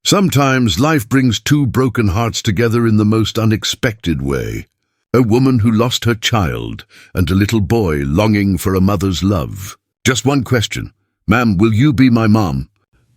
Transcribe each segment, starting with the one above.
Sometimes life brings two broken hearts together in the most unexpected way. A woman who lost her child and a little boy longing for a mother's love. Just one question. Ma'am, will you be my mom?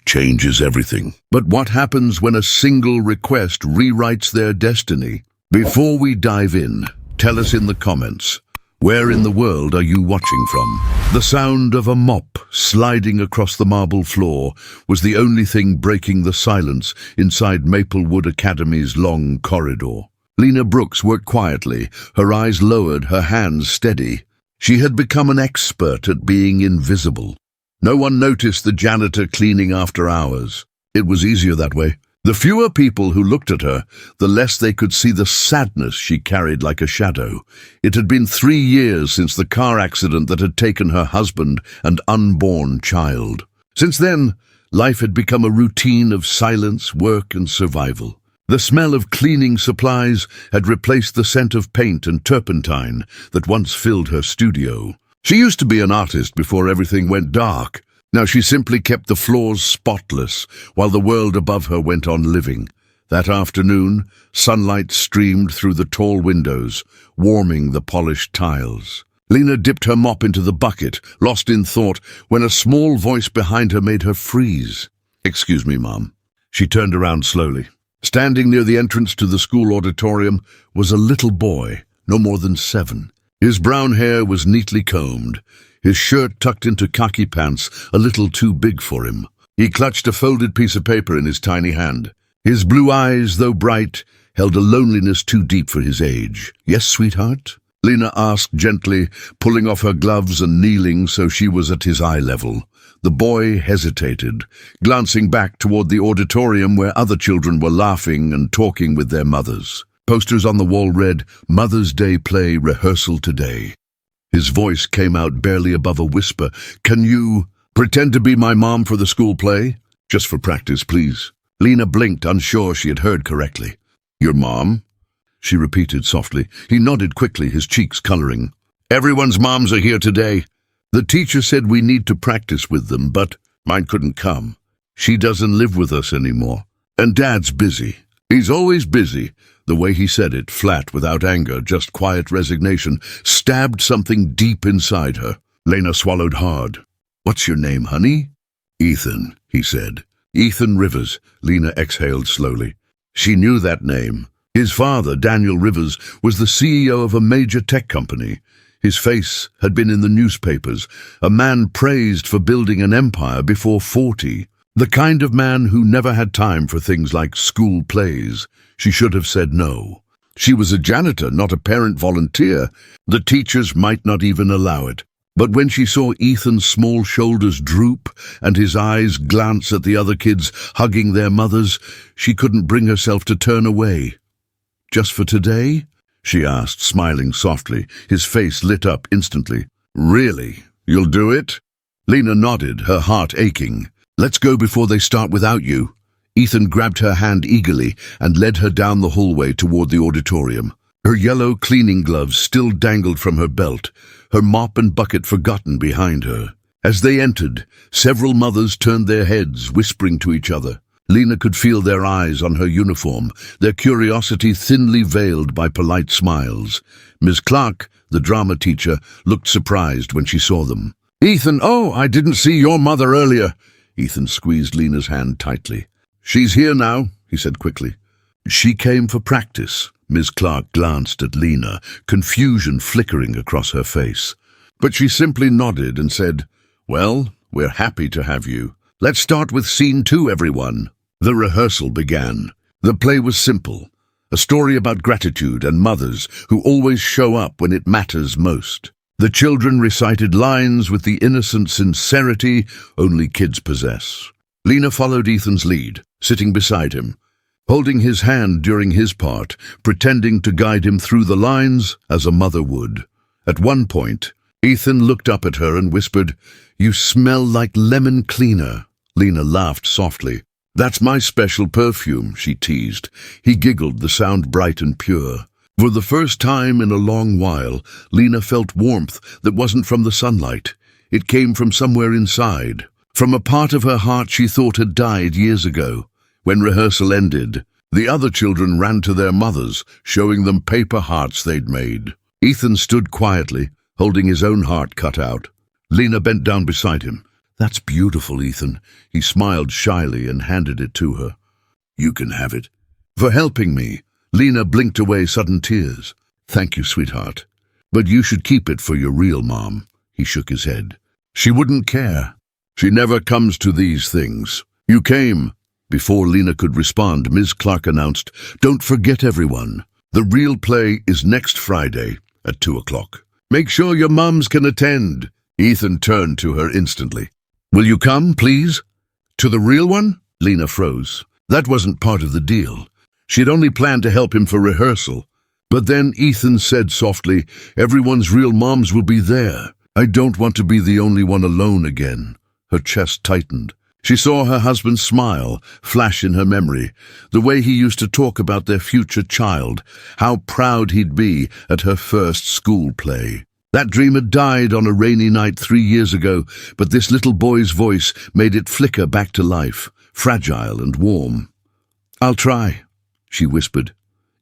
Changes everything. But what happens when a single request rewrites their destiny? Before we dive in, tell us in the comments, where in the world are you watching from? The sound of a mop sliding across the marble floor was the only thing breaking the silence inside Maplewood Academy's long corridor. Lena Brooks worked quietly, her eyes lowered, her hands steady. She had become an expert at being invisible. No one noticed the janitor cleaning after hours. It was easier that way. The fewer people who looked at her, the less they could see the sadness she carried like a shadow. It had been 3 years since the car accident that had taken her husband and unborn child. Since then, life had become a routine of silence, work, and survival. The smell of cleaning supplies had replaced the scent of paint and turpentine that once filled her studio. She used to be an artist before everything went dark. Now she simply kept the floors spotless while the world above her went on living. That afternoon, sunlight streamed through the tall windows, warming the polished tiles. Lena dipped her mop into the bucket, lost in thought, when a small voice behind her made her freeze. "Excuse me, Mom." She turned around slowly. Standing near the entrance to the school auditorium was a little boy, no more than 7. His brown hair was neatly combed, his shirt tucked into khaki pants a little too big for him. He clutched a folded piece of paper in his tiny hand. His blue eyes, though bright, held a loneliness too deep for his age. "Yes, sweetheart?" Lena asked gently, pulling off her gloves and kneeling so she was at his eye level. The boy hesitated, glancing back toward the auditorium where other children were laughing and talking with their mothers. Posters on the wall read, "Mother's Day Play Rehearsal Today." His voice came out barely above a whisper. "Can you pretend to be my mom for the school play? Just for practice, please." Lena blinked, unsure she had heard correctly. "Your mom?" she repeated softly. He nodded quickly, his cheeks coloring. "Everyone's moms are here today. The teacher said we need to practice with them, but mine couldn't come. She doesn't live with us anymore. And Dad's busy. He's always busy." The way he said it, flat, without anger, just quiet resignation, stabbed something deep inside her. Lena swallowed hard. "What's your name, honey?" "Ethan," he said. "Ethan Rivers," Lena exhaled slowly. She knew that name. His father, Daniel Rivers, was the CEO of a major tech company. His face had been in the newspapers, a man praised for building an empire before 40. The kind of man who never had time for things like school plays. She should have said no. She was a janitor, not a parent volunteer. The teachers might not even allow it. But when she saw Ethan's small shoulders droop and his eyes glance at the other kids hugging their mothers, she couldn't bring herself to turn away. "Just for today?" she asked, smiling softly. His face lit up instantly. "Really? You'll do it?" Lena nodded, her heart aching. "Let's go before they start without you." Ethan grabbed her hand eagerly and led her down the hallway toward the auditorium. Her yellow cleaning gloves still dangled from her belt, her mop and bucket forgotten behind her. As they entered, several mothers turned their heads, whispering to each other. Lena could feel their eyes on her uniform, their curiosity thinly veiled by polite smiles. Miss Clark, the drama teacher, looked surprised when she saw them. "Ethan, oh, I didn't see your mother earlier." Ethan squeezed Lena's hand tightly. "She's here now," he said quickly. "She came for practice." Ms. Clark glanced at Lena, confusion flickering across her face. But she simply nodded and said, "Well, we're happy to have you. Let's start with scene 2, everyone." The rehearsal began. The play was simple, a story about gratitude and mothers who always show up when it matters most. The children recited lines with the innocent sincerity only kids possess. Lena followed Ethan's lead, sitting beside him, holding his hand during his part, pretending to guide him through the lines as a mother would. At one point, Ethan looked up at her and whispered, "You smell like lemon cleaner." Lena laughed softly. "That's my special perfume," she teased. He giggled, the sound bright and pure. For the first time in a long while, Lena felt warmth that wasn't from the sunlight. It came from somewhere inside, from a part of her heart she thought had died years ago. When rehearsal ended, the other children ran to their mothers, showing them paper hearts they'd made. Ethan stood quietly, holding his own heart cut out. Lena bent down beside him. "That's beautiful, Ethan." He smiled shyly and handed it to her. "You can have it." "For helping me." Lena blinked away sudden tears. "Thank you, sweetheart. But you should keep it for your real mom." He shook his head. "She wouldn't care. She never comes to these things." "You came." Before Lena could respond, Ms. Clark announced, "Don't forget, everyone. The real play is next Friday at 2 o'clock. Make sure your mums can attend." Ethan turned to her instantly. "Will you come, please?" "To the real one?" Lena froze. That wasn't part of the deal. She'd only planned to help him for rehearsal. But then Ethan said softly, "Everyone's real moms will be there. I don't want to be the only one alone again." Her chest tightened. She saw her husband's smile flash in her memory, the way he used to talk about their future child, how proud he'd be at her first school play. That dream had died on a rainy night 3 years ago, but this little boy's voice made it flicker back to life, fragile and warm. "I'll try," she whispered.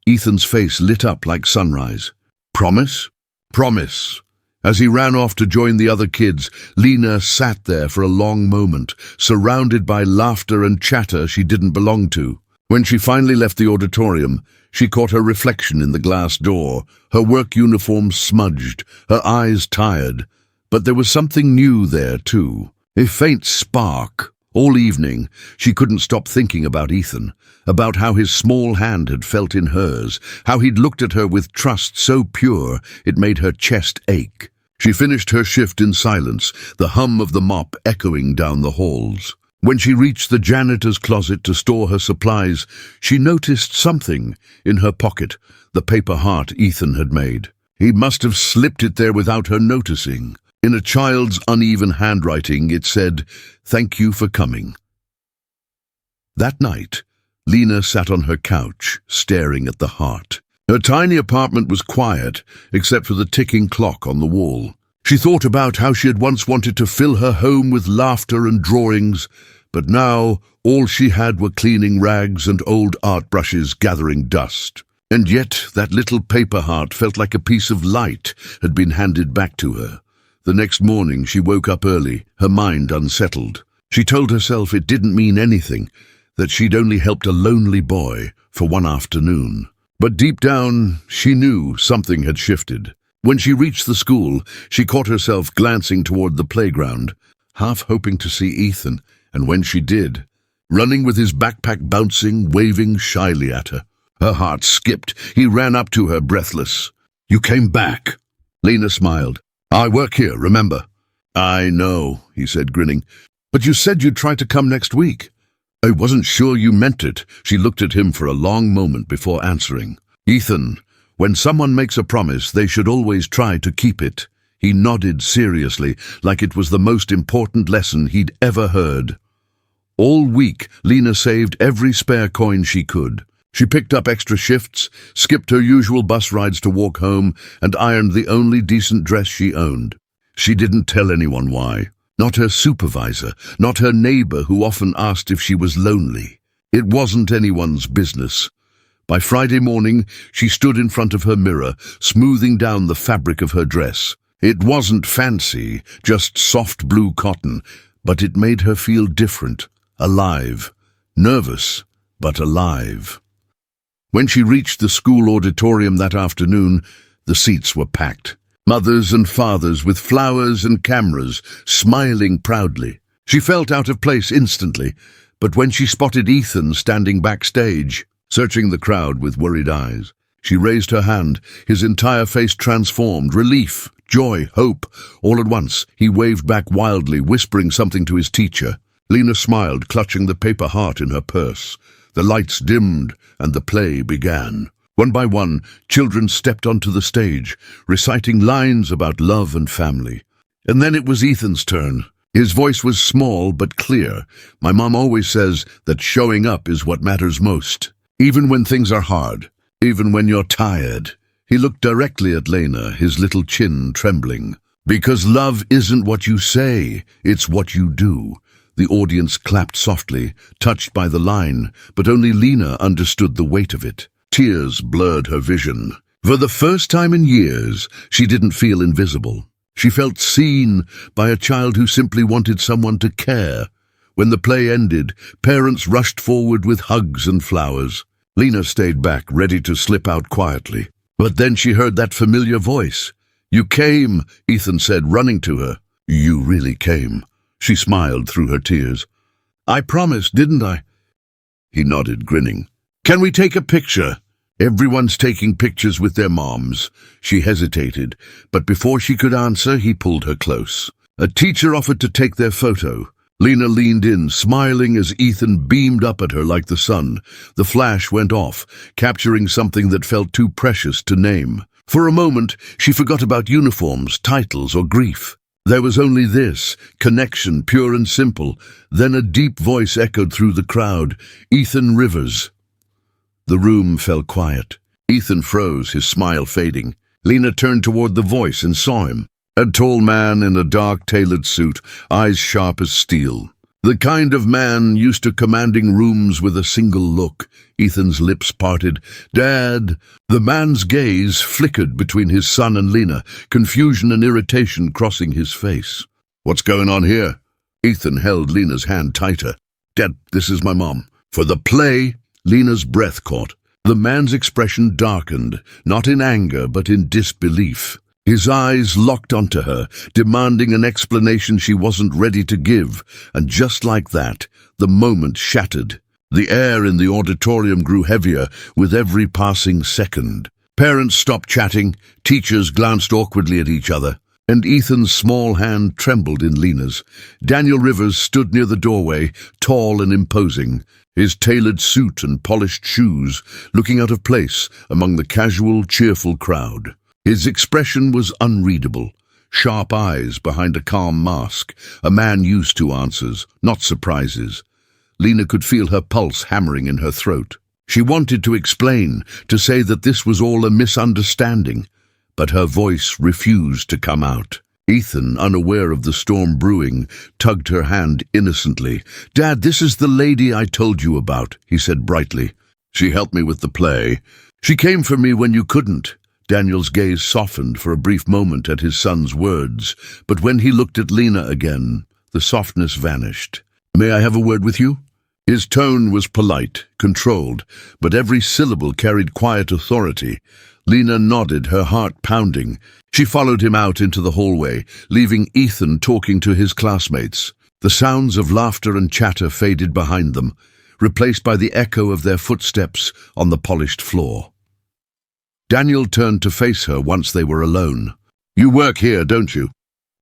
Ethan's face lit up like sunrise. "Promise?" "Promise." As he ran off to join the other kids, Lena sat there for a long moment, surrounded by laughter and chatter she didn't belong to. When she finally left the auditorium, she caught her reflection in the glass door, her work uniform smudged, her eyes tired. But there was something new there, too. A faint spark. All evening, she couldn't stop thinking about Ethan, about how his small hand had felt in hers, how he'd looked at her with trust so pure it made her chest ache. She finished her shift in silence, the hum of the mop echoing down the halls. When she reached the janitor's closet to store her supplies, she noticed something in her pocket, the paper heart Ethan had made. He must have slipped it there without her noticing. In a child's uneven handwriting, it said, "Thank you for coming." That night, Lena sat on her couch, staring at the heart. Her tiny apartment was quiet, except for the ticking clock on the wall. She thought about how she had once wanted to fill her home with laughter and drawings, but now all she had were cleaning rags and old art brushes gathering dust. And yet that little paper heart felt like a piece of light had been handed back to her. The next morning she woke up early, her mind unsettled. She told herself it didn't mean anything, that she'd only helped a lonely boy for one afternoon. But deep down, she knew something had shifted. When she reached the school, she caught herself glancing toward the playground, half hoping to see Ethan, and when she did, running with his backpack bouncing, waving shyly at her. Her heart skipped. He ran up to her, breathless. "You came back." Lena smiled. "I work here, remember?" "I know," he said, grinning. "But you said you'd try to come next week." "I wasn't sure you meant it." She looked at him for a long moment before answering. "Ethan, when someone makes a promise, they should always try to keep it." He nodded seriously, like it was the most important lesson he'd ever heard. All week, Lena saved every spare coin she could. She picked up extra shifts, skipped her usual bus rides to walk home, and ironed the only decent dress she owned. She didn't tell anyone why. Not her supervisor, not her neighbor who often asked if she was lonely. It wasn't anyone's business. By Friday morning, she stood in front of her mirror, smoothing down the fabric of her dress. It wasn't fancy, just soft blue cotton, but it made her feel different, alive, nervous, but alive. When she reached the school auditorium that afternoon, the seats were packed. Mothers and fathers with flowers and cameras, smiling proudly. She felt out of place instantly, but when she spotted Ethan standing backstage, searching the crowd with worried eyes, she raised her hand, his entire face transformed, relief, joy, hope. All at once, he waved back wildly, whispering something to his teacher. Lena smiled, clutching the paper heart in her purse. The lights dimmed, and the play began. One by one, children stepped onto the stage, reciting lines about love and family. And then it was Ethan's turn. His voice was small but clear. "My mom always says that showing up is what matters most. Even when things are hard, even when you're tired." He looked directly at Lena, his little chin trembling. "Because love isn't what you say, it's what you do. The audience clapped softly, touched by the line, but only Lena understood the weight of it. Tears blurred her vision. For the first time in years, she didn't feel invisible. She felt seen by a child who simply wanted someone to care. When the play ended, parents rushed forward with hugs and flowers. Lena stayed back, ready to slip out quietly. But then she heard that familiar voice. "You came," Ethan said, running to her. "You really came." She smiled through her tears. "I promised, didn't I?" He nodded, grinning. "Can we take a picture?" Everyone's taking pictures with their moms. She hesitated, but before she could answer, he pulled her close. A teacher offered to take their photo. Lena leaned in, smiling as Ethan beamed up at her like the sun. The flash went off, capturing something that felt too precious to name. For a moment, she forgot about uniforms, titles, or grief. There was only this, connection, pure and simple. Then a deep voice echoed through the crowd. "Ethan Rivers." The room fell quiet. Ethan froze, his smile fading. Lena turned toward the voice and saw him. A tall man in a dark tailored suit, eyes sharp as steel. The kind of man used to commanding rooms with a single look. Ethan's lips parted. "Dad!" The man's gaze flickered between his son and Lena, confusion and irritation crossing his face. "What's going on here?" Ethan held Lena's hand tighter. "Dad, this is my mom." "For the play?" Lena's breath caught. The man's expression darkened, not in anger but in disbelief. His eyes locked onto her, demanding an explanation she wasn't ready to give, and just like that, the moment shattered. The air in the auditorium grew heavier with every passing second. Parents stopped chatting, teachers glanced awkwardly at each other, and Ethan's small hand trembled in Lena's. Daniel Rivers stood near the doorway, tall and imposing, his tailored suit and polished shoes looking out of place among the casual, cheerful crowd. His expression was unreadable, sharp eyes behind a calm mask, a man used to answers, not surprises. Lena could feel her pulse hammering in her throat. She wanted to explain, to say that this was all a misunderstanding, but her voice refused to come out. Ethan, unaware of the storm brewing, tugged her hand innocently. "Dad, this is the lady I told you about," he said brightly. "She helped me with the play. She came for me when you couldn't." Daniel's gaze softened for a brief moment at his son's words, but when he looked at Lena again, the softness vanished. "May I have a word with you?" His tone was polite, controlled, but every syllable carried quiet authority. Lena nodded, her heart pounding. She followed him out into the hallway, leaving Ethan talking to his classmates. The sounds of laughter and chatter faded behind them, replaced by the echo of their footsteps on the polished floor. Daniel turned to face her once they were alone. "You work here, don't you?"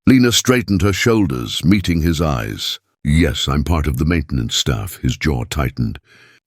Lena straightened her shoulders, meeting his eyes. "Yes, I'm part of the maintenance staff," his jaw tightened.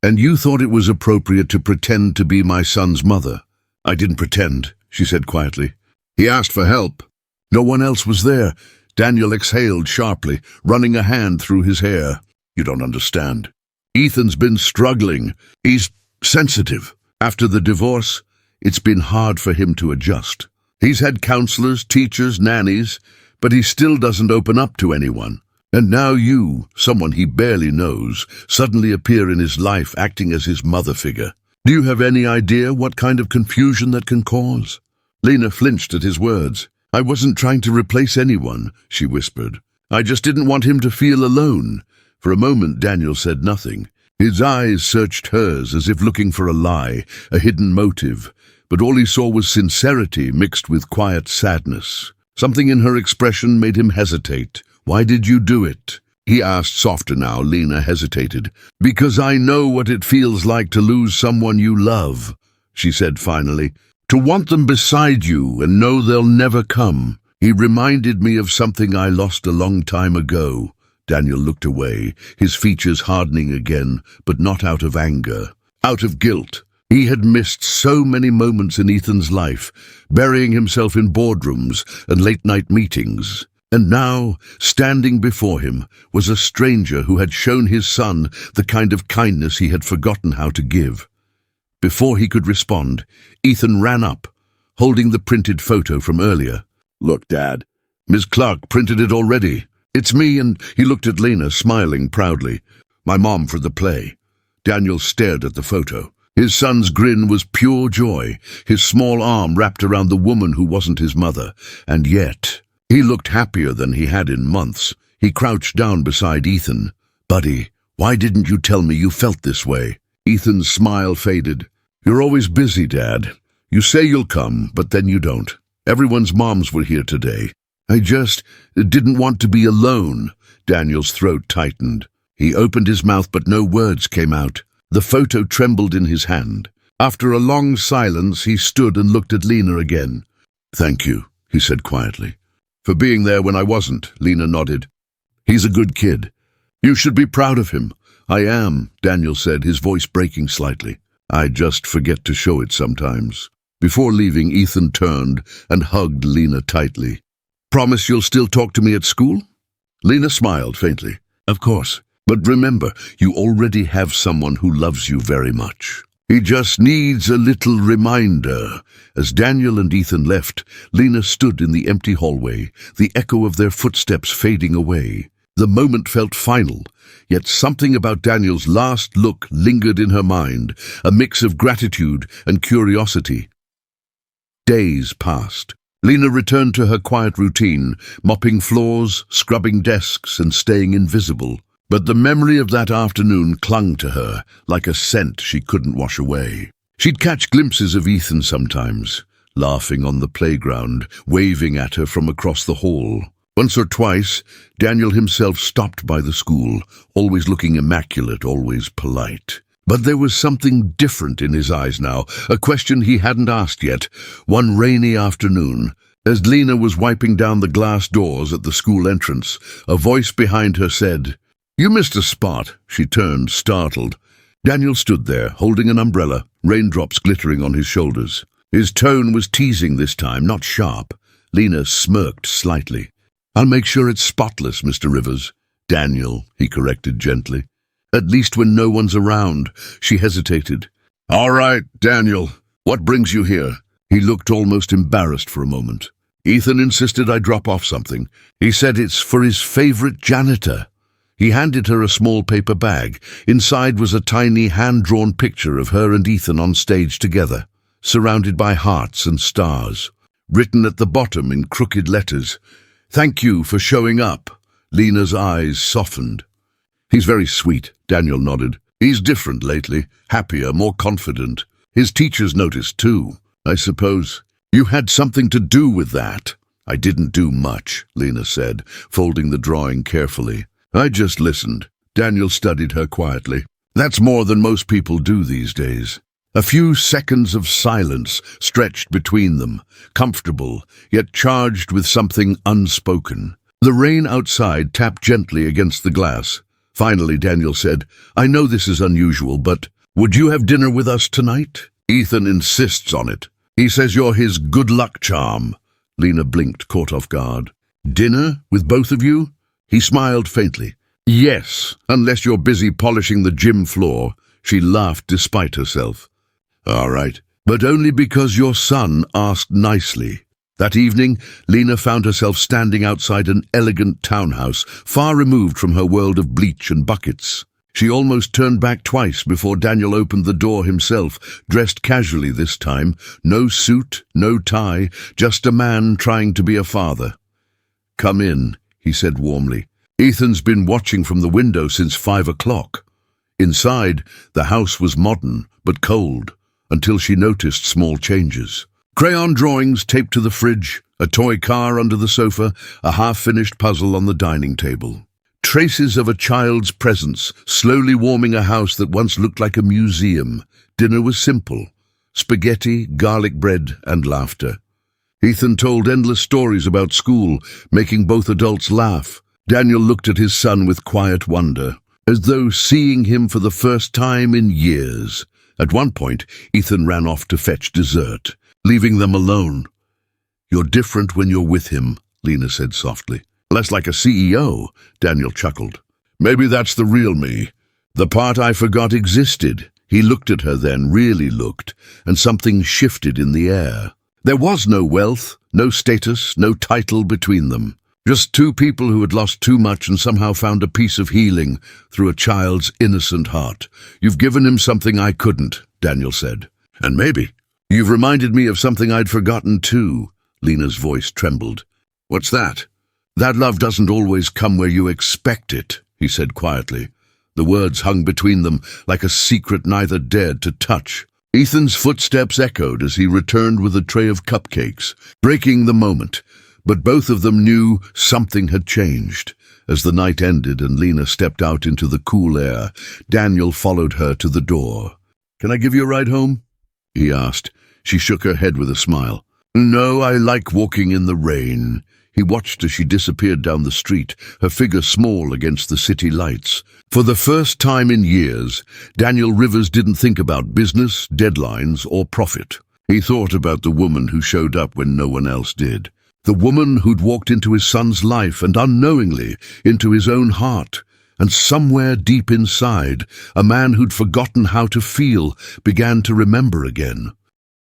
"And you thought it was appropriate to pretend to be my son's mother." "I didn't pretend," she said quietly. "He asked for help." "No one else was there." Daniel exhaled sharply, running a hand through his hair. "You don't understand. Ethan's been struggling. He's sensitive. After the divorce, it's been hard for him to adjust. He's had counselors, teachers, nannies, but he still doesn't open up to anyone. And now you, someone he barely knows, suddenly appear in his life acting as his mother figure. Do you have any idea what kind of confusion that can cause?" Lena flinched at his words. "I wasn't trying to replace anyone," she whispered. "I just didn't want him to feel alone." For a moment Daniel said nothing. His eyes searched hers as if looking for a lie, a hidden motive, but all he saw was sincerity mixed with quiet sadness. Something in her expression made him hesitate. "Why did you do it?" he asked, softer now. Lena hesitated. "Because I know what it feels like to lose someone you love," she said finally. "To want them beside you and know they'll never come. He reminded me of something I lost a long time ago." Daniel looked away, his features hardening again, but not out of anger, out of guilt. He had missed so many moments in Ethan's life, burying himself in boardrooms and late-night meetings. And now, standing before him, was a stranger who had shown his son the kind of kindness he had forgotten how to give. Before he could respond, Ethan ran up, holding the printed photo from earlier. "Look, Dad, Ms. Clark printed it already." "It's me," and he looked at Lena, smiling proudly. "My mom for the play." Daniel stared at the photo. His son's grin was pure joy, his small arm wrapped around the woman who wasn't his mother, and yet he looked happier than he had in months. He crouched down beside Ethan. "Buddy, why didn't you tell me you felt this way?" Ethan's smile faded. "You're always busy, Dad. You say you'll come, but then you don't. Everyone's moms were here today. I just didn't want to be alone." Daniel's throat tightened. He opened his mouth, but no words came out. The photo trembled in his hand. After a long silence, he stood and looked at Lena again. "Thank you," he said quietly. "For being there when I wasn't," Lena nodded. "He's a good kid. You should be proud of him." "I am," Daniel said, his voice breaking slightly. "I just forget to show it sometimes." Before leaving, Ethan turned and hugged Lena tightly. "Promise you'll still talk to me at school?" Lena smiled faintly. "Of course. But remember, you already have someone who loves you very much. He just needs a little reminder." As Daniel and Ethan left, Lena stood in the empty hallway, the echo of their footsteps fading away. The moment felt final, yet something about Daniel's last look lingered in her mind, a mix of gratitude and curiosity. Days passed. Lena returned to her quiet routine, mopping floors, scrubbing desks, and staying invisible. But the memory of that afternoon clung to her, like a scent she couldn't wash away. She'd catch glimpses of Ethan sometimes, laughing on the playground, waving at her from across the hall. Once or twice, Daniel himself stopped by the school, always looking immaculate, always polite. But there was something different in his eyes now, a question he hadn't asked yet. One rainy afternoon, as Lena was wiping down the glass doors at the school entrance, a voice behind her said, "You missed a spot." She turned, startled. Daniel stood there, holding an umbrella, raindrops glittering on his shoulders. His tone was teasing this time, not sharp. Lena smirked slightly. "I'll make sure it's spotless, Mr. Rivers." "Daniel," he corrected gently. "At least when no one's around." She hesitated. "All right, Daniel, what brings you here?" He looked almost embarrassed for a moment. "Ethan insisted I drop off something. He said it's for his favorite janitor." He handed her a small paper bag. Inside was a tiny hand-drawn picture of her and Ethan on stage together, surrounded by hearts and stars. Written at the bottom in crooked letters, "Thank you for showing up." Lena's eyes softened. "He's very sweet," Daniel nodded. "He's different lately, happier, more confident. His teachers noticed too, I suppose. You had something to do with that." "I didn't do much," Lena said, folding the drawing carefully. "I just listened." Daniel studied her quietly. "That's more than most people do these days." A few seconds of silence stretched between them, comfortable, yet charged with something unspoken. The rain outside tapped gently against the glass. Finally, Daniel said, "I know this is unusual, but would you have dinner with us tonight? Ethan insists on it. He says you're his good luck charm." Lena blinked, caught off guard. "Dinner with both of you?" He smiled faintly. "Yes, unless you're busy polishing the gym floor." She laughed despite herself. "All right, but only because your son asked nicely." That evening, Lena found herself standing outside an elegant townhouse, far removed from her world of bleach and buckets. She almost turned back twice before Daniel opened the door himself, dressed casually this time. No suit, no tie, just a man trying to be a father. "Come in," he said warmly. "Ethan's been watching from the window since 5 o'clock. Inside, the house was modern, but cold, until she noticed small changes. Crayon drawings taped to the fridge, a toy car under the sofa, a half-finished puzzle on the dining table. Traces of a child's presence, slowly warming a house that once looked like a museum. Dinner was simple: spaghetti, garlic bread, and laughter. Ethan told endless stories about school, making both adults laugh. Daniel looked at his son with quiet wonder, as though seeing him for the first time in years. At one point, Ethan ran off to fetch dessert, leaving them alone. "You're different when you're with him," Lena said softly. "Less like a CEO," Daniel chuckled. "Maybe that's the real me. The part I forgot existed." He looked at her then, really looked, and something shifted in the air. There was no wealth, no status, no title between them. Just two people who had lost too much and somehow found a piece of healing through a child's innocent heart. You've given him something I couldn't, Daniel said. And maybe. You've reminded me of something I'd forgotten too. Lena's voice trembled. What's that? That love doesn't always come where you expect it, he said quietly. The words hung between them like a secret neither dared to touch. Ethan's footsteps echoed as he returned with a tray of cupcakes, breaking the moment. But both of them knew something had changed. As the night ended and Lena stepped out into the cool air, Daniel followed her to the door. Can I give you a ride home? He asked. She shook her head with a smile. No, I like walking in the rain. He watched as she disappeared down the street, her figure small against the city lights. For the first time in years, Daniel Rivers didn't think about business, deadlines, or profit. He thought about the woman who showed up when no one else did. The woman who'd walked into his son's life and unknowingly into his own heart. And somewhere deep inside, a man who'd forgotten how to feel began to remember again.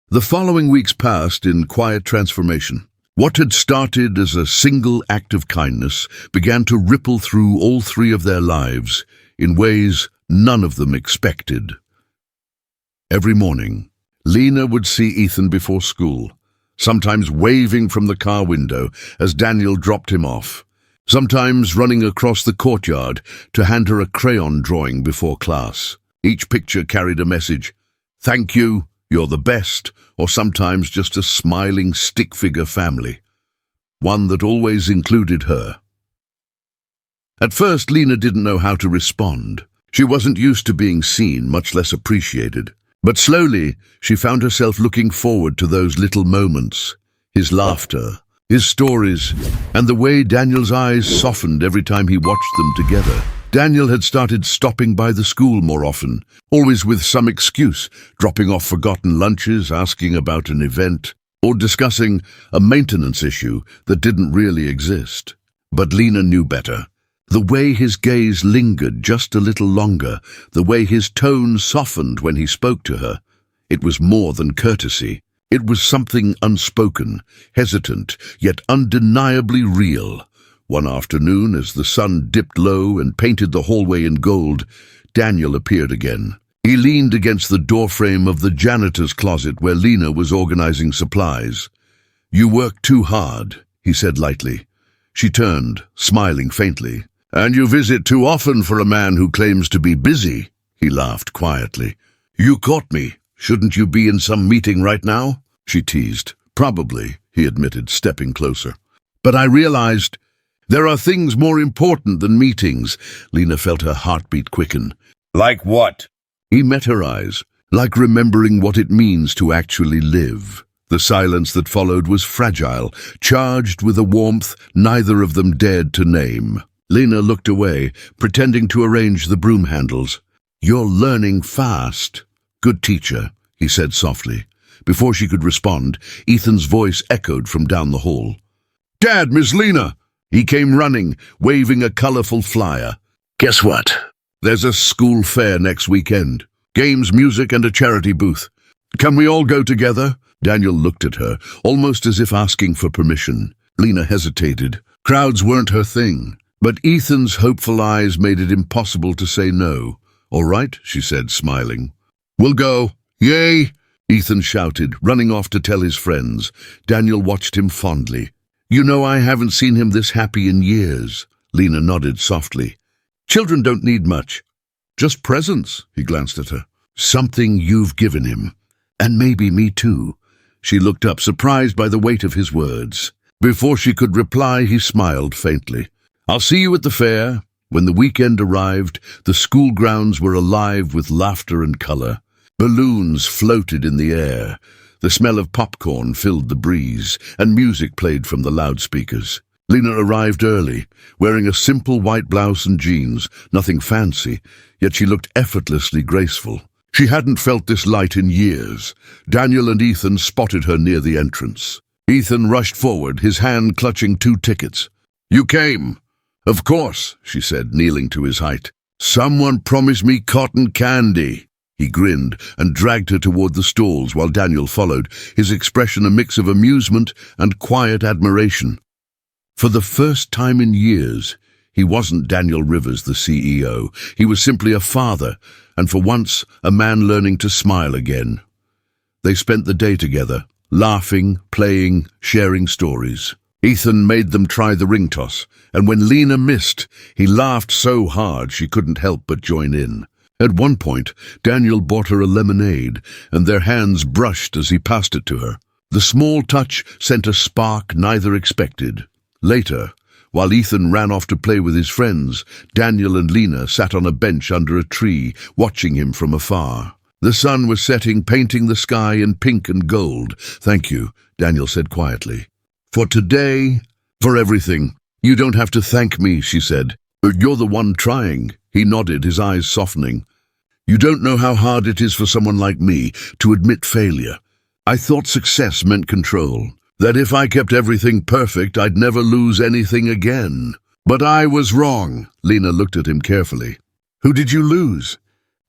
The following weeks passed in quiet transformation. What had started as a single act of kindness began to ripple through all three of their lives in ways none of them expected. Every morning, Lena would see Ethan before school, sometimes waving from the car window as Daniel dropped him off, sometimes running across the courtyard to hand her a crayon drawing before class. Each picture carried a message, "Thank you, you're the best," or sometimes just a smiling stick-figure family, one that always included her. At first, Lena didn't know how to respond. She wasn't used to being seen, much less appreciated. But slowly, she found herself looking forward to those little moments, his laughter, his stories, and the way Daniel's eyes softened every time he watched them together. Daniel had started stopping by the school more often, always with some excuse, dropping off forgotten lunches, asking about an event, or discussing a maintenance issue that didn't really exist. But Lena knew better. The way his gaze lingered just a little longer, the way his tone softened when he spoke to her, it was more than courtesy. It was something unspoken, hesitant, yet undeniably real. One afternoon, as the sun dipped low and painted the hallway in gold, Daniel appeared again. He leaned against the doorframe of the janitor's closet where Lena was organizing supplies. "You work too hard," he said lightly. She turned, smiling faintly. "And you visit too often for a man who claims to be busy," he laughed quietly. "You caught me. Shouldn't you be in some meeting right now?" she teased. "Probably," he admitted, stepping closer. "But I realized there are things more important than meetings." Lena felt her heartbeat quicken. "Like what?" He met her eyes. "Like remembering what it means to actually live." The silence that followed was fragile, charged with a warmth neither of them dared to name. Lena looked away, pretending to arrange the broom handles. "You're learning fast." "Good teacher," he said softly. Before she could respond, Ethan's voice echoed from down the hall. "Dad, Miss Lena!" He came running, waving a colorful flyer. "Guess what? There's a school fair next weekend. Games, music, and a charity booth. Can we all go together?" Daniel looked at her, almost as if asking for permission. Lena hesitated. Crowds weren't her thing. But Ethan's hopeful eyes made it impossible to say no. "All right," she said, smiling. "We'll go." "Yay!" Ethan shouted, running off to tell his friends. Daniel watched him fondly. "You know, I haven't seen him this happy in years." Lena nodded softly. "Children don't need much. Just presents," he glanced at her. "Something you've given him. And maybe me too." She looked up, surprised by the weight of his words. Before she could reply, he smiled faintly. "I'll see you at the fair." When the weekend arrived, the school grounds were alive with laughter and color. Balloons floated in the air. The smell of popcorn filled the breeze, and music played from the loudspeakers. Lena arrived early, wearing a simple white blouse and jeans, nothing fancy, yet she looked effortlessly graceful. She hadn't felt this light in years. Daniel and Ethan spotted her near the entrance. Ethan rushed forward, his hand clutching 2 tickets. "You came?" "Of course," she said, kneeling to his height. "Someone promised me cotton candy." He grinned and dragged her toward the stalls while Daniel followed, his expression a mix of amusement and quiet admiration. For the first time in years, he wasn't Daniel Rivers, the CEO. He was simply a father, and for once, a man learning to smile again. They spent the day together, laughing, playing, sharing stories. Ethan made them try the ring toss, and when Lena missed, he laughed so hard she couldn't help but join in. At one point, Daniel bought her a lemonade, and their hands brushed as he passed it to her. The small touch sent a spark neither expected. Later, while Ethan ran off to play with his friends, Daniel and Lena sat on a bench under a tree, watching him from afar. The sun was setting, painting the sky in pink and gold. "Thank you," Daniel said quietly. "For today, for everything. You don't have to thank me," she said. "You're the one trying." He nodded, his eyes softening. "You don't know how hard it is for someone like me to admit failure. I thought success meant control, that if I kept everything perfect, I'd never lose anything again. But I was wrong." Lena looked at him carefully. "Who did you lose?"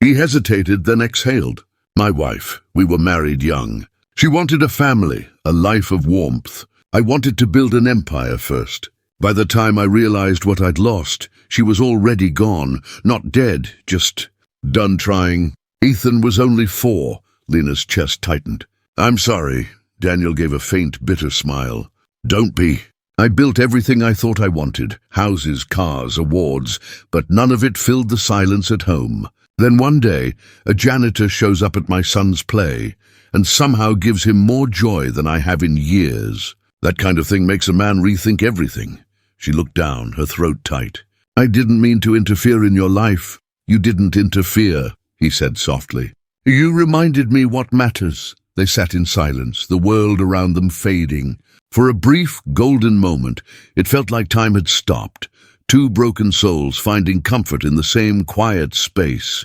He hesitated, then exhaled. "My wife. We were married young. She wanted a family, a life of warmth. I wanted to build an empire first. By the time I realized what I'd lost, she was already gone, not dead, just done trying." Ethan was only 4. Lena's chest tightened. "I'm sorry." Daniel gave a faint, bitter smile. "Don't be. I built everything I thought I wanted, houses, cars, awards, but none of it filled the silence at home. Then one day, a janitor shows up at my son's play, and somehow gives him more joy than I have in years. That kind of thing makes a man rethink everything." She looked down, her throat tight. "I didn't mean to interfere in your life." "You didn't interfere," he said softly. "You reminded me what matters." They sat in silence, the world around them fading. For a brief, golden moment, it felt like time had stopped, 2 broken souls finding comfort in the same quiet space.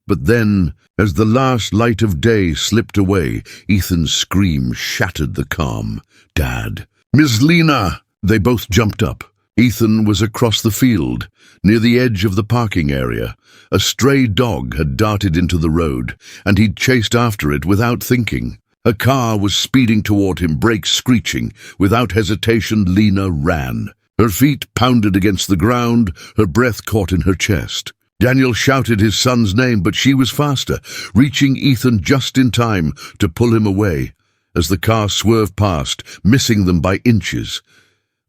But then, as the last light of day slipped away, Ethan's scream shattered the calm. "Dad!" "Miss Lena!" They both jumped up. Ethan was across the field, near the edge of the parking area. A stray dog had darted into the road, and he'd chased after it without thinking. A car was speeding toward him, brakes screeching. Without hesitation, Lena ran. Her feet pounded against the ground, her breath caught in her chest. Daniel shouted his son's name, but she was faster, reaching Ethan just in time to pull him away. As the car swerved past, missing them by inches,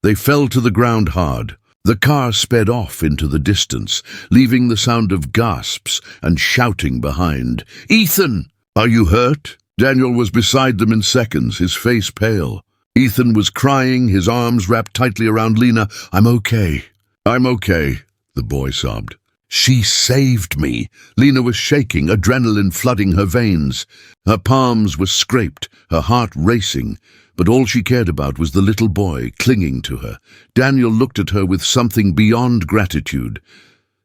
they fell to the ground hard. The car sped off into the distance, leaving the sound of gasps and shouting behind. "Ethan! Are you hurt?" Daniel was beside them in seconds, his face pale. Ethan was crying, his arms wrapped tightly around Lena. "I'm okay. I'm okay," the boy sobbed. "She saved me." Lena was shaking, adrenaline flooding her veins. Her palms were scraped, her heart racing, but all she cared about was the little boy clinging to her. Daniel looked at her with something beyond gratitude,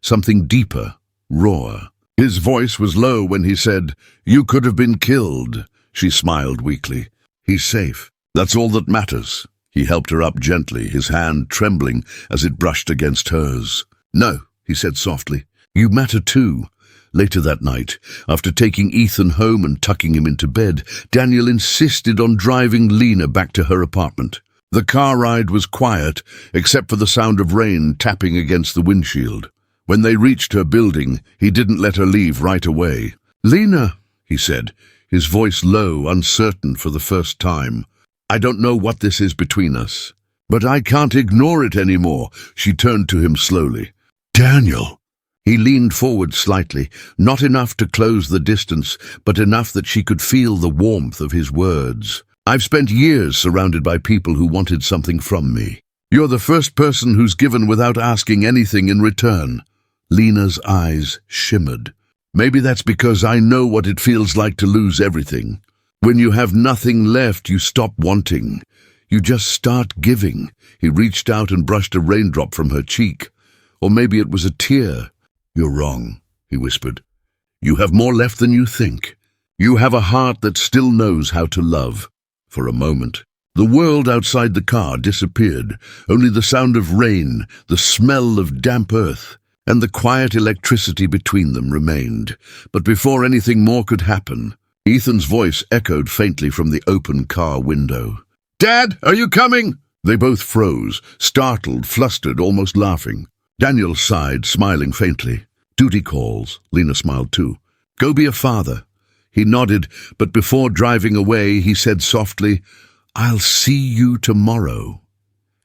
something deeper, raw. His voice was low when he said, "You could have been killed." She smiled weakly. "He's safe. That's all that matters." He helped her up gently, his hand trembling as it brushed against hers. "No," he said softly. "You matter too." Later that night, after taking Ethan home and tucking him into bed, Daniel insisted on driving Lena back to her apartment. The car ride was quiet, except for the sound of rain tapping against the windshield. When they reached her building, he didn't let her leave right away. "Lena," he said, his voice low, uncertain for the first time. "I don't know what this is between us, but I can't ignore it anymore." She turned to him slowly. "Daniel." He leaned forward slightly, not enough to close the distance, but enough that she could feel the warmth of his words. "I've spent years surrounded by people who wanted something from me. You're the first person who's given without asking anything in return." Lena's eyes shimmered. "Maybe that's because I know what it feels like to lose everything. When you have nothing left, you stop wanting. You just start giving." He reached out and brushed a raindrop from her cheek. Or maybe it was a tear. "You're wrong," he whispered. "You have more left than you think. You have a heart that still knows how to love." For a moment, the world outside the car disappeared. Only the sound of rain, the smell of damp earth, and the quiet electricity between them remained. But before anything more could happen, Ethan's voice echoed faintly from the open car window. "Dad, are you coming?" They both froze, startled, flustered, almost laughing. Daniel sighed, smiling faintly. Duty calls. Lena smiled too. Go be a father. He nodded, but before driving away, he said softly, I'll see you tomorrow.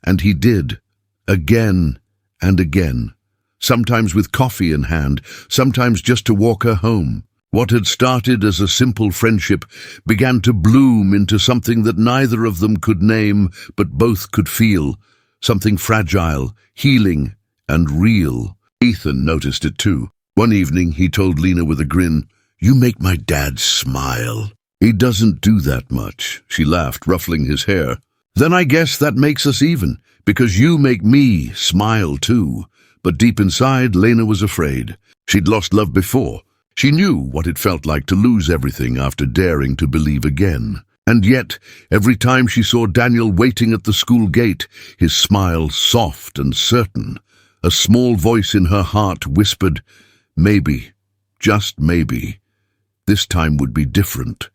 And he did, again and again, sometimes with coffee in hand, sometimes just to walk her home. What had started as a simple friendship began to bloom into something that neither of them could name, but both could feel, something fragile, healing, and real. Ethan noticed it too. One evening he told Lena with a grin, You make my dad smile. He doesn't do that much, she laughed, ruffling his hair. Then I guess that makes us even, because you make me smile too. But deep inside, Lena was afraid. She'd lost love before. She knew what it felt like to lose everything after daring to believe again. And yet, every time she saw Daniel waiting at the school gate, his smile soft and certain, a small voice in her heart whispered, Maybe, just maybe, this time would be different.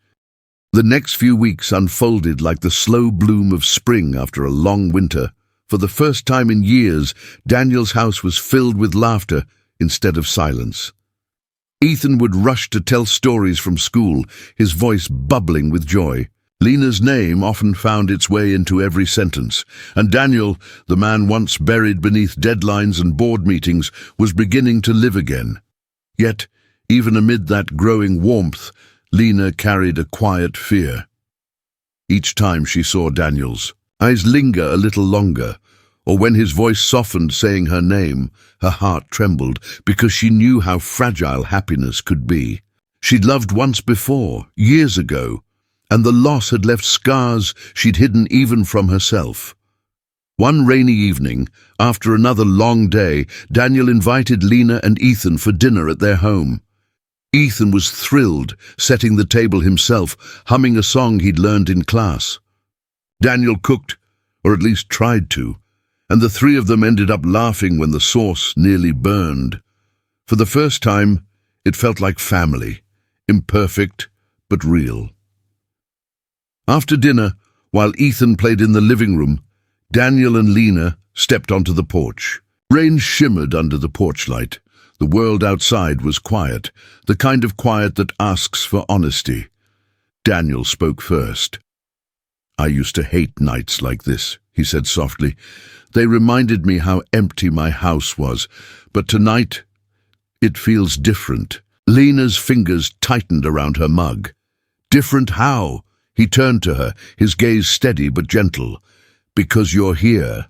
The next few weeks unfolded like the slow bloom of spring after a long winter. For the first time in years, Daniel's house was filled with laughter instead of silence. Ethan would rush to tell stories from school, his voice bubbling with joy. Lena's name often found its way into every sentence, and Daniel, the man once buried beneath deadlines and board meetings, was beginning to live again. Yet, even amid that growing warmth, Lena carried a quiet fear. Each time she saw Daniel's eyes linger a little longer, or when his voice softened saying her name, her heart trembled because she knew how fragile happiness could be. She'd loved once before, years ago, and the loss had left scars she'd hidden even from herself. One rainy evening, after another long day, Daniel invited Lena and Ethan for dinner at their home. Ethan was thrilled, setting the table himself, humming a song he'd learned in class. Daniel cooked, or at least tried to, and the three of them ended up laughing when the sauce nearly burned. For the first time, it felt like family, imperfect but real. After dinner, while Ethan played in the living room, Daniel and Lena stepped onto the porch. Rain shimmered under the porch light. The world outside was quiet, the kind of quiet that asks for honesty. Daniel spoke first. I used to hate nights like this, he said softly. They reminded me how empty my house was, but tonight it feels different. Lena's fingers tightened around her mug. Different how? He turned to her, his gaze steady but gentle. Because you're here.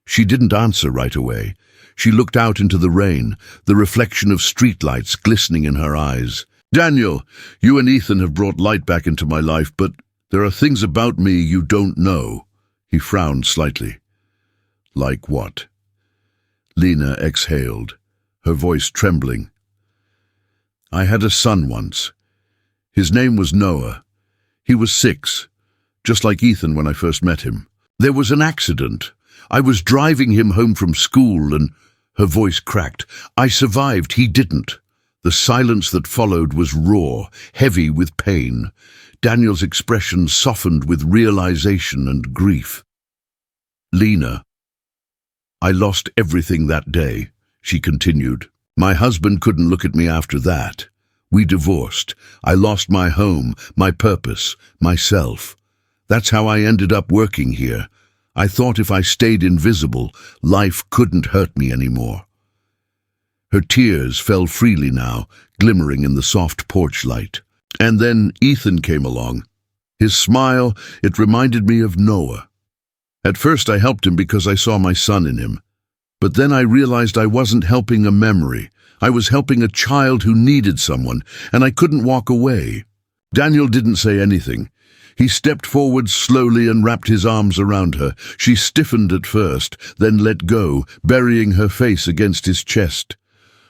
She didn't answer right away. She looked out into the rain, the reflection of streetlights glistening in her eyes. Daniel, you and Ethan have brought light back into my life, but there are things about me you don't know. He frowned slightly. Like what? Lena exhaled, her voice trembling. I had a son once. His name was Noah. He was 6, just like Ethan when I first met him. There was an accident. I was driving him home from school and her voice cracked. I survived, he didn't. The silence that followed was raw, heavy with pain. Daniel's expression softened with realization and grief. Lena, I lost everything that day, she continued. My husband couldn't look at me after that. We divorced. I lost my home, my purpose, myself. That's how I ended up working here. I thought if I stayed invisible, life couldn't hurt me anymore. Her tears fell freely now, glimmering in the soft porch light. And then Ethan came along. His smile, it reminded me of Noah. At first I helped him because I saw my son in him. But then I realized I wasn't helping a memory. I was helping a child who needed someone, and I couldn't walk away. Daniel didn't say anything. He stepped forward slowly and wrapped his arms around her. She stiffened at first, then let go, burying her face against his chest.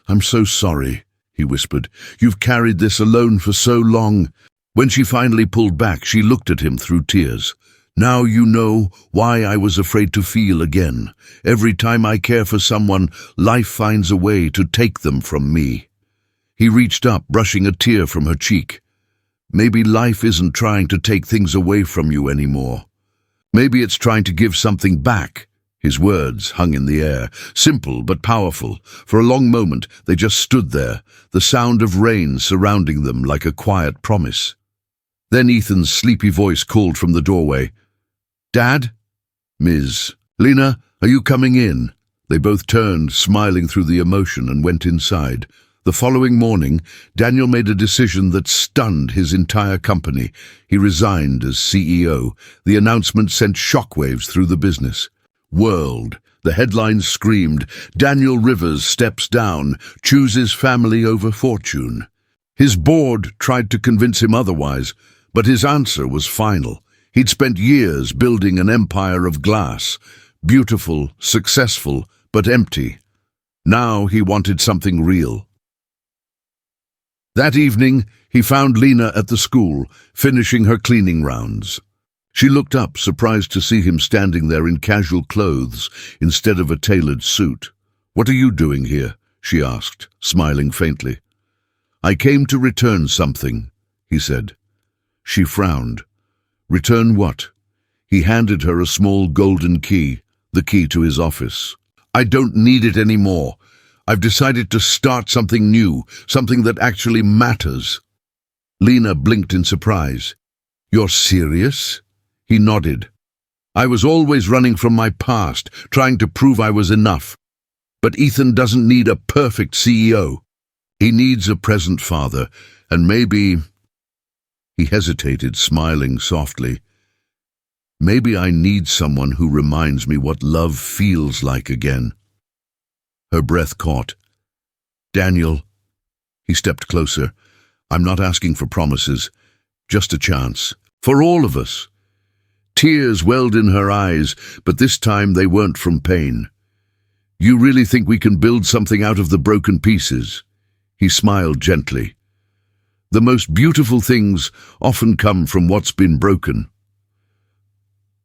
I'm so sorry, he whispered. You've carried this alone for so long. When she finally pulled back, she looked at him through tears. Now you know why I was afraid to feel again. Every time I care for someone, life finds a way to take them from me. He reached up, brushing a tear from her cheek. Maybe life isn't trying to take things away from you anymore. Maybe it's trying to give something back. His words hung in the air, simple but powerful. For a long moment, they just stood there, the sound of rain surrounding them like a quiet promise. Then Ethan's sleepy voice called from the doorway. "Dad?" "Ms. Lena, are you coming in?" They both turned, smiling through the emotion, and went inside. The following morning, Daniel made a decision that stunned his entire company. He resigned as CEO. The announcement sent shockwaves through the business. World. The headlines screamed, "Daniel Rivers steps down, chooses family over fortune." His board tried to convince him otherwise, but his answer was final. He'd spent years building an empire of glass, beautiful, successful, but empty. Now he wanted something real. That evening, he found Lena at the school, finishing her cleaning rounds. She looked up, surprised to see him standing there in casual clothes instead of a tailored suit. "What are you doing here?" she asked, smiling faintly. "I came to return something," he said. She frowned. "Return what?" He handed her a small golden key, the key to his office. "I don't need it anymore. I've decided to start something new, something that actually matters." Lena blinked in surprise. "You're serious?" He nodded. "I was always running from my past, trying to prove I was enough. But Ethan doesn't need a perfect CEO. He needs a present father, and maybe—" He hesitated, smiling softly. "Maybe I need someone who reminds me what love feels like again." Her breath caught. "Daniel." He stepped closer. "I'm not asking for promises, just a chance. For all of us." Tears welled in her eyes, but this time they weren't from pain. "You really think we can build something out of the broken pieces?" He smiled gently. "The most beautiful things often come from what's been broken."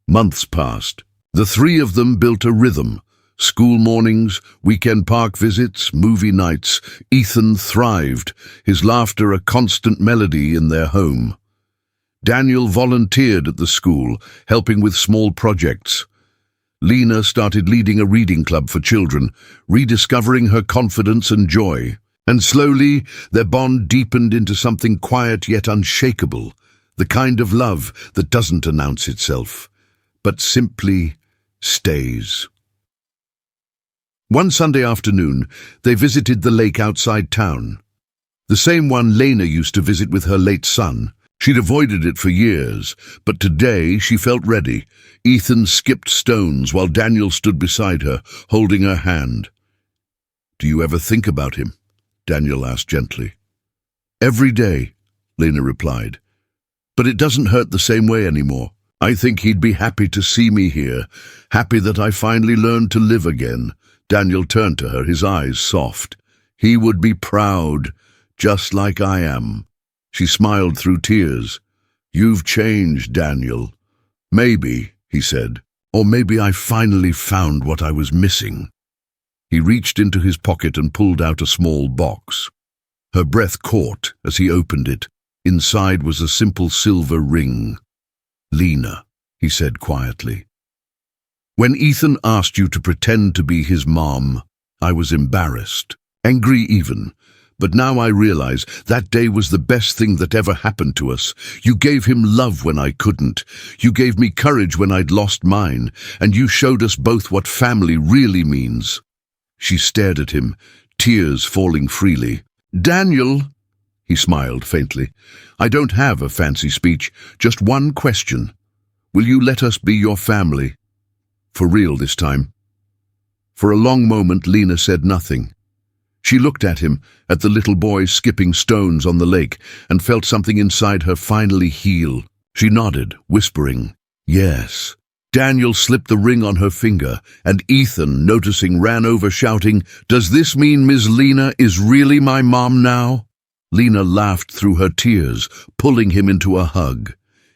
Months passed. The three of them built a rhythm. School mornings, weekend park visits, movie nights. Ethan thrived, his laughter a constant melody in their home. Daniel volunteered at the school, helping with small projects. Lena started leading a reading club for children, rediscovering her confidence and joy. And slowly, their bond deepened into something quiet yet unshakable, the kind of love that doesn't announce itself, but simply stays. One Sunday afternoon, they visited the lake outside town. The same one Lena used to visit with her late son. She'd avoided it for years, but today she felt ready. Ethan skipped stones while Daniel stood beside her, holding her hand. "Do you ever think about him?" Daniel asked gently. "Every day," Lena replied. "But it doesn't hurt the same way anymore. I think he'd be happy to see me here, happy that I finally learned to live again." Daniel turned to her, his eyes soft. "He would be proud, just like I am." She smiled through tears. "You've changed, Daniel." "Maybe," he said. "Or maybe I finally found what I was missing." He reached into his pocket and pulled out a small box. Her breath caught as he opened it. Inside was a simple silver ring. "Lena," he said quietly. "When Ethan asked you to pretend to be his mom, I was embarrassed, angry even. But now I realize that day was the best thing that ever happened to us. You gave him love when I couldn't. You gave me courage when I'd lost mine, and you showed us both what family really means." She stared at him, tears falling freely. "Daniel," he smiled faintly, "I don't have a fancy speech, just one question. Will you let us be your family? For real this time?" For a long moment, Lena said nothing. She looked at him, at the little boy skipping stones on the lake, and felt something inside her finally heal. She nodded, whispering, "Yes." Daniel slipped the ring on her finger, and Ethan, noticing, ran over shouting, "Does this mean Ms. Lena is really my mom now?" Lena laughed through her tears, pulling him into a hug.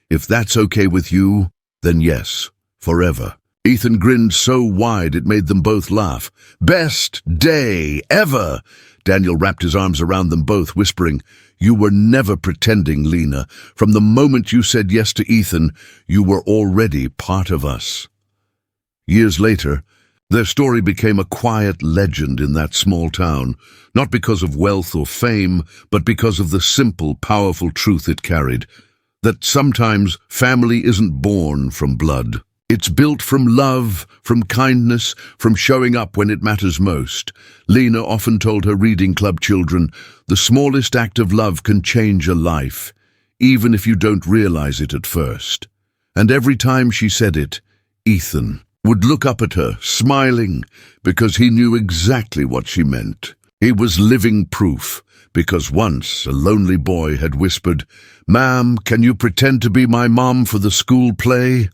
"If that's okay with you, then yes, forever." Ethan grinned so wide it made them both laugh. "Best day ever!" Daniel wrapped his arms around them both, whispering, You were never pretending, Lena. From the moment you said yes to Ethan, you were already part of us." Years later, their story became a quiet legend in that small town, not because of wealth or fame, but because of the simple, powerful truth it carried, that sometimes family isn't born from blood. It's built from love, from kindness, from showing up when it matters most. Lena often told her reading club children, "The smallest act of love can change a life, even if you don't realize it at first." And every time she said it, Ethan would look up at her, smiling, because he knew exactly what she meant. He was living proof, because once a lonely boy had whispered, "Ma'am, can you pretend to be my mom for the school play?"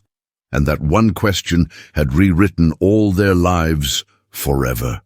And that one question had rewritten all their lives forever.